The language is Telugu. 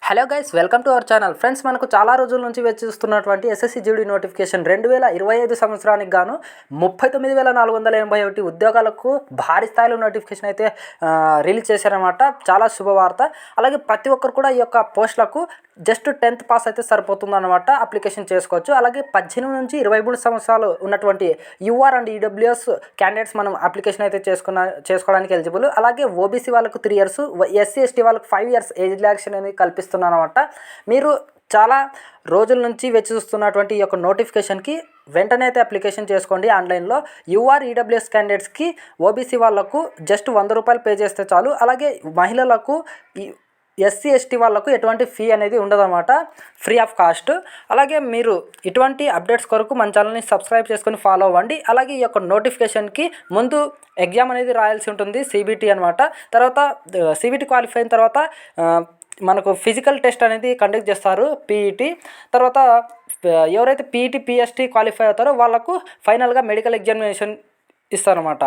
Hello guys, welcome to our channel. Friends, మనకు చాలా రోజుల నుంచి వేచి చూస్తున్నటువంటి ఎస్ఎస్సి జీడీ నోటిఫికేషన్ 2025 సంవత్సరానికి గాను 39,481 ఉద్యోగాలకు భారీ స్థాయిలో నోటిఫికేషన్ అయితే రిలీజ్ చేశారన్నమాట. చాలా శుభవార్త. అలాగే ప్రతి ఒక్కరు కూడా ఈ యొక్క పోస్టులకు జస్ట్ 10th పాస్ అయితే సరిపోతుందన్నమాట, అప్లికేషన్ చేసుకోవచ్చు. అలాగే 18 నుంచి 23 సంవత్సరాలు ఉన్నటువంటి యూఆర్ అండ్ ఈడబ్ల్యూఎస్ క్యాండిడేట్స్ మనం అప్లికేషన్ అయితే చేసుకోవడానికి ఎలిజిబుల్. అలాగే ఓబీసీ వాళ్ళకు 3 years, ఎస్సీ ఎస్టీ వాళ్ళకు 5 years ఏజ్ రిలాక్సేషన్ అనేది కల్పిస్తున్నారన్నమాట. మీరు చాలా రోజుల నుంచి వేచి చూస్తున్నటువంటి ఈ యొక్క నోటిఫికేషన్కి వెంటనే అయితే అప్లికేషన్ చేసుకోండి ఆన్లైన్లో. యూఆర్ ఈడబ్ల్యూఎస్ క్యాండిడేట్స్కి, ఓబీసీ వాళ్ళకు జస్ట్ 100 రూపాయలు పే చేస్తే చాలు. అలాగే మహిళలకు, ఎస్సీ ఎస్టీ వాళ్ళకు ఎటువంటి ఫీ అనేది ఉండదన్నమాట, ఫ్రీ ఆఫ్ కాస్ట్. అలాగే మీరు ఇటువంటి అప్డేట్స్ కొరకు మన ఛానల్ని సబ్స్క్రైబ్ చేసుకొని ఫాలో అవ్వండి. అలాగే ఈ యొక్క నోటిఫికేషన్కి ముందు ఎగ్జామ్ అనేది రాయాల్సి ఉంటుంది, సిబిటి అనమాట. తర్వాత సిబిటి క్వాలిఫై అయిన తర్వాత మనకు ఫిజికల్ టెస్ట్ అనేది కండక్ట్ చేస్తారు, పీఈటీ. తర్వాత ఎవరైతే పీఈటీ పిఎస్టీ క్వాలిఫై అవుతారో వాళ్ళకు ఫైనల్గా మెడికల్ ఎగ్జామినేషన్ ఇస్తారన్నమాట.